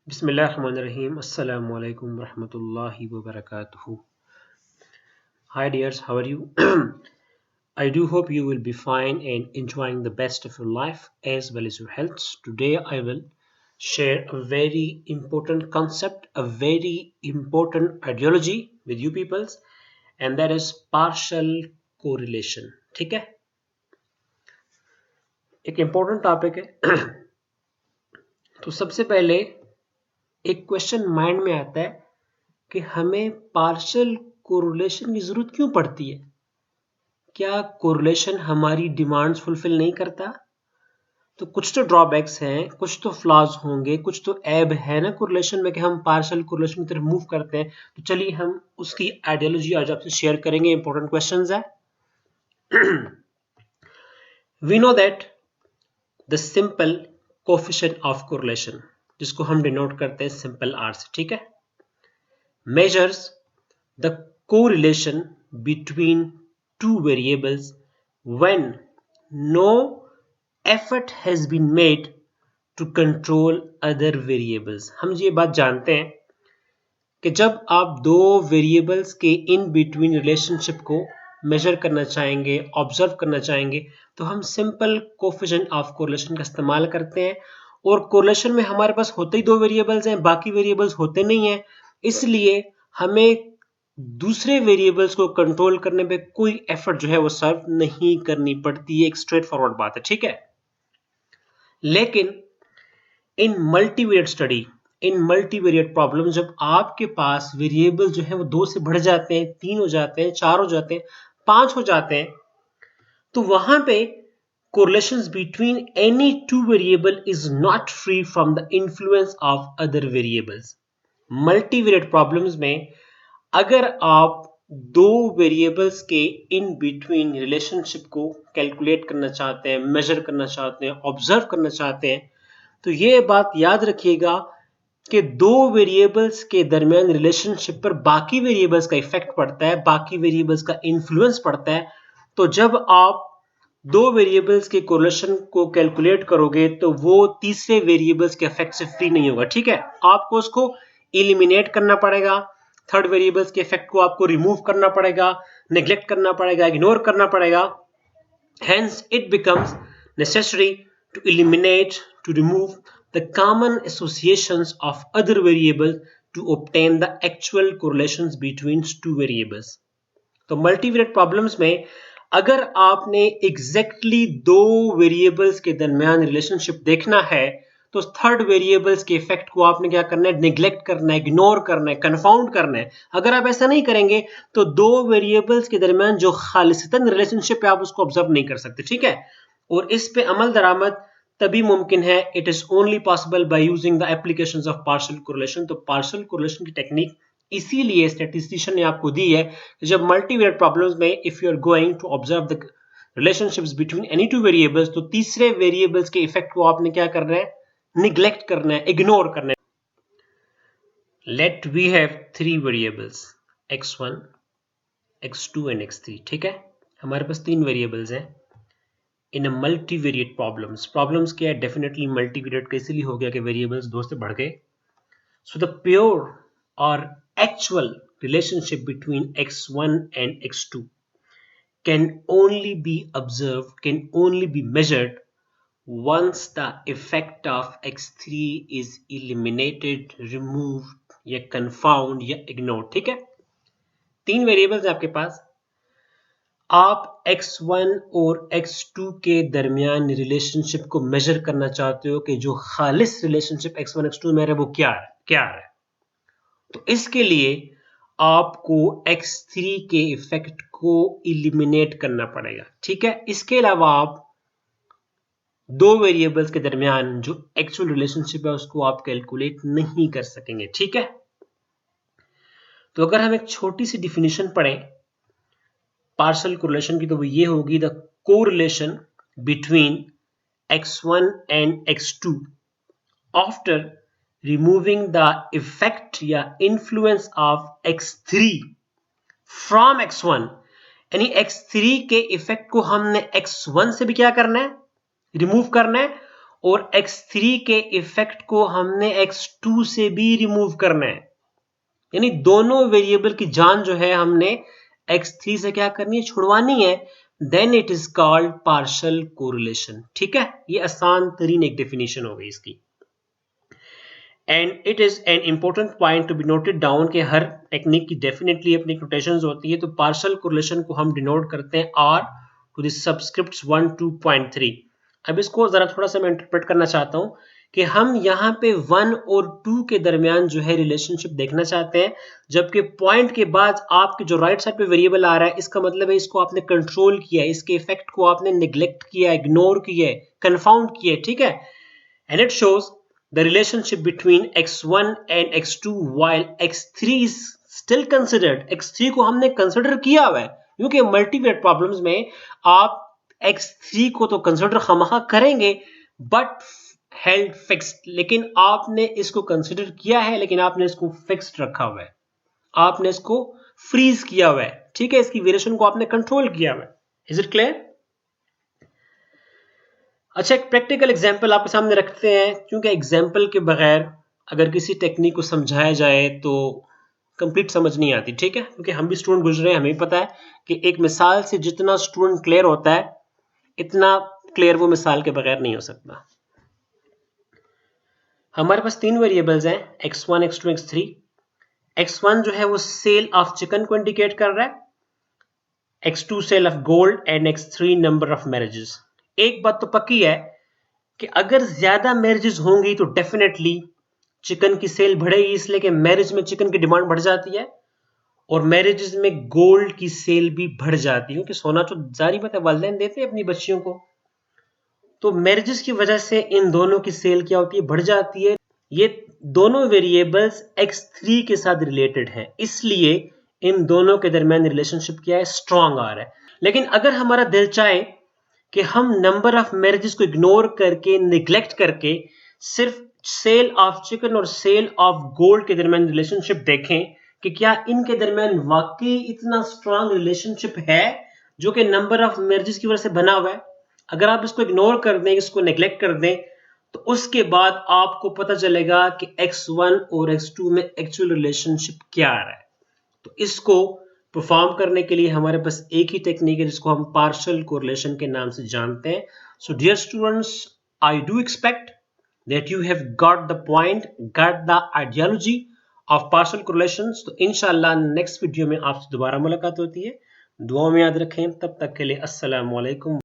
Bismillahirrahmanirrahim. Assalamu alaikum warahmatullahi wabarakatuh. Hi dears, how are you? I do hope you will be fine and enjoying the best of your life as well as your health. Today I will share a very important concept, a very important ideology with you peoples, and that is partial correlation. ठीक है? एक important topic है. तो सबसे पहले एक question mind में आता है कि हमें पार्शियल कोरिलेशन की जरूरत क्यों पड़ती है? क्या कोरिलेशन हमारी डिमांड्स फुलफिल नहीं करता? तो कुछ तो ड्रॉबैक्स हैं, कुछ तो फ्लॉज होंगे, कुछ तो ऐब है ना कोरिलेशन में कि हम पार्शियल कोरिलेशन की तरफ मूव करते हैं। तो चलिए हम उसकी आइडियोलॉजी आज आपसे शेयर करेंगे। इंपॉर्टेंट क्वेश्चंस है। We know that the simple coefficient of correlation, जिसको हम डिनोट करते हैं सिंपल आर से, ठीक है, measures the correlation between two variables when no effort has been made to control other variables। हम ये बात जानते हैं कि जब आप दो वेरिएबल्स के इन बिटवीन रिलेशनशिप को मेजर करना चाहेंगे, ऑब्जर्व करना चाहेंगे, तो हम सिंपल कोफिशिएंट ऑफ कोरिलेशन का इस्तेमाल करते हैं। और कोरिलेशन में हमारे पास होते ही दो वेरिएबल्स हैं, बाकी वेरिएबल्स होते नहीं हैं, इसलिए हमें दूसरे वेरिएबल्स को कंट्रोल करने पे कोई एफर्ट जो है वो सर्व नहीं करनी पड़ती है। एक स्ट्रेट फॉरवर्ड बात है, ठीक है। लेकिन इन मल्टीवेरिएट स्टडी, इन मल्टीवेरिएट प्रॉब्लम, जब आपके पास वेरिएबल जो है वो दो से बढ़ जाते हैं, तीन हो जाते हैं, चार हो जाते हैं, पांच हो जाते हैं, तो वहां पे correlations between any two variable is not free from the influence of other variables। Multivariate problems में अगर आप दो वेरिएबल्स के इन बिटवीन रिलेशनशिप को कैलकुलेट करना चाहते हैं, मेजर करना चाहते हैं, ऑब्जर्व करना चाहते हैं, तो ये बात याद रखिएगा कि दो वेरिएबल्स के दरमियान रिलेशनशिप पर बाकी वेरिएबल्स का इफेक्ट पड़ता है, बाकी वेरिएबल्स का इन्फ्लुएंस पड़ता है। तो जब आप दो वेरिएबल्स के कोरिलेशन को कैलकुलेट करोगे तो वो तीसरे वेरिएबल्स के इफेक्ट से फ्री नहीं होगा, ठीक है। आपको उसको इलिमिनेट करना पड़ेगा, थर्ड वेरिएबल्स के इफेक्ट को आपको रिमूव करना पड़ेगा, नेग्लेक्ट करना पड़ेगा, इग्नोर करना पड़ेगा। Hence it becomes necessary to eliminate, to remove the common associations of other variables to obtain the actual correlations between two variables। तो मल्टीवेरिएट प्रॉब्लम्स में अगर आपने एग्जैक्टली दो वेरिएबल्स के दरमियान रिलेशनशिप देखना है तो थर्ड वेरिएबल्स के इफेक्ट को आपने क्या करना है, निग्लेक्ट करना है, इग्नोर करना है, कंफाउंड करना है। अगर आप ऐसा नहीं करेंगे तो दो वेरिएबल्स के दरमियान जो खालिसतन रिलेशनशिप है आप उसको ऑब्जर्व नहीं कर सकते, ठीक है। और इस पे अमल दरामद तभी मुमकिन है, it is only possible by using the applications of partial correlation. तो पार्शियल कोरिलेशन की टेक्निक इसीलिए स्टैटिस्टिशियन ने आपको दी है कि जब मल्टीवेरिएट प्रॉब्लम्स में if you are going to observe the relationships between any two variables, तो तीसरे वेरिएबल्स के इफेक्ट को आपने क्या करना है, निग्लेक्ट करना है, इग्नोर करना है। Let we have three variables x1, x2 and x3, ठीक है। हमारे पास तीन वेरिएबल्स हैं in a multivariate problems. Problems क्या है, डेफिनेटली मल्टीवेरिएट का इसलिए हो गया कि वेरिएबल्स दो से बढ़ गए। सो द प्योर और actual relationship between x1 and x2 can only be observed, can only be measured once the effect of x3 is eliminated, removed या confound या ignored, ठीक है। तीन वेरिएबल्स है आपके पास, आप x1 और x2 के दरमियान रिलेशनशिप को मेजर करना चाहते हो कि जो खालिस रिलेशनशिप x1 x2 में है वो क्या है। तो इसके लिए आपको x3 के इफेक्ट को इलिमिनेट करना पड़ेगा, ठीक है। इसके अलावा आप दो वेरिएबल्स के दरमियान जो एक्चुअल रिलेशनशिप है उसको आप कैलकुलेट नहीं कर सकेंगे, ठीक है। तो अगर हम एक छोटी सी डिफिनेशन पढ़ें पार्शियल कोरिलेशन की, तो वो ये होगी, the correlation between x1 and x2 after removing the effect या influence of x3 from x1, यानी x3 के इफेक्ट को हमने x1 से भी क्या करना है, रिमूव करना है, और x3 के इफेक्ट को हमने x2 से भी रिमूव करना है, यानी दोनों वेरिएबल की जान जो है हमने x3 से क्या करनी है, छुड़वानी है। Then it is called partial correlation. ठीक है, ये आसान तरीन एक डेफिनेशन हो गई इसकी। And it is an important point to be noted down कि हर टेक्निक की डेफिनेटली अपनी नोटेशंस होती है। तो पार्शियल कोरिलेशन को हम डिनोट करते हैं r टू द सबस्क्रिप्ट्स 1 2.3। अब इसको जरा थोड़ा सा मैं इंटरप्रेट करना चाहता हूं कि हम यहाँ पे 1 और 2 के दरमियान जो है रिलेशनशिप देखना चाहते हैं, जबकि पॉइंट के बाद आपके जो राइट साइड पे वेरिएबल आ रहा है, इसका मतलब है इसको आपने कंट्रोल किया है, इसके इफेक्ट को आपने निग्लेक्ट किया, इग्नोर किया, कंफाउंड किया। ठीक है, and it shows the relationship between x1 and x2 while x3 is still considered। x3 को हमने कंसिडर किया हुआ है, क्योंकि मल्टीवेरिएट प्रॉब्लम्स में आप x3 को तो कंसिडर खामखा करेंगे बट हेल्ड फिक्स्ड, लेकिन आपने इसको कंसिडर किया है, लेकिन आपने इसको फिक्स्ड रखा हुआ है, आपने इसको फ्रीज किया हुआ है। ठीक है, इसकी वेरिएशन को आपने कंट्रोल किया हुआ है। Is it clear? अच्छा, एक प्रैक्टिकल एग्जांपल आपके सामने रखते हैं, क्योंकि एग्जांपल के बगैर अगर किसी टेक्निक को समझाया जाए तो कंप्लीट समझ नहीं आती। ठीक है, क्योंकि हम भी स्टूडेंट गुजरे हैं, हमें पता है कि एक मिसाल से जितना स्टूडेंट क्लियर होता है, इतना क्लियर वो मिसाल के बगैर नहीं हो सकता। हमारे पास 3 वेरिएबल्स हैं, x1 x2 x3। x1 जो है वो सेल ऑफ चिकन को इंडिकेट कर रहा है, x2 sale of gold and x3 number of marriages. एक बात तो पक्की है कि अगर ज्यादा मैरिजेस होंगी तो डेफिनेटली चिकन की सेल बढ़ेगी, इसलिए कि मैरिज में चिकन की डिमांड बढ़ जाती है और मैरिजेस में गोल्ड की सेल भी बढ़ जाती है, क्योंकि सोना तो जारी बात है वालिदैन देते हैं अपनी बच्चियों को। तो मैरिजेस की वजह से इन दोनों की सेल क्या होती है, बढ़ जाती है। ये दोनों वेरिएबल्स x3 के साथ रिलेटेड हैं, इसलिए इन दोनों के दरमियान रिलेशनशिप क्या है, स्ट्रांग आ रहा है। लेकिन अगर हमारा दिल चाहे कि हम नंबर ऑफ मैरिजेस को इग्नोर करके, निग्लेक्ट करके सिर्फ सेल ऑफ चिकन और सेल ऑफ गोल्ड के दरमियान रिलेशनशिप देखें कि क्या इनके दरमियान वाकई इतना स्ट्रांग रिलेशनशिप है जो कि नंबर ऑफ मैरिजेस की वजह से बना हुआ है। अगर आप इसको इग्नोर कर दें, इसको नेग्लेक्ट कर दें, तो उसके बाद आपको पता चलेगा कि x1 और x2 में एक्चुअल रिलेशनशिप क्या आ रहा है। तो इसको परफॉर्म करने के लिए हमारे पास एक ही टेक्निक है जिसको हम पार्शियल कोरिलेशन के नाम से जानते हैं। So dear students, I do expect that you have got the point, got the ideology of partial correlations. तो इंशाल्लाह नेक्स्ट वीडियो में आपसे दोबारा मुलाकात होती है। दुआ में याद रखें, तब तक के लिए अस्सलाम वालेकुम।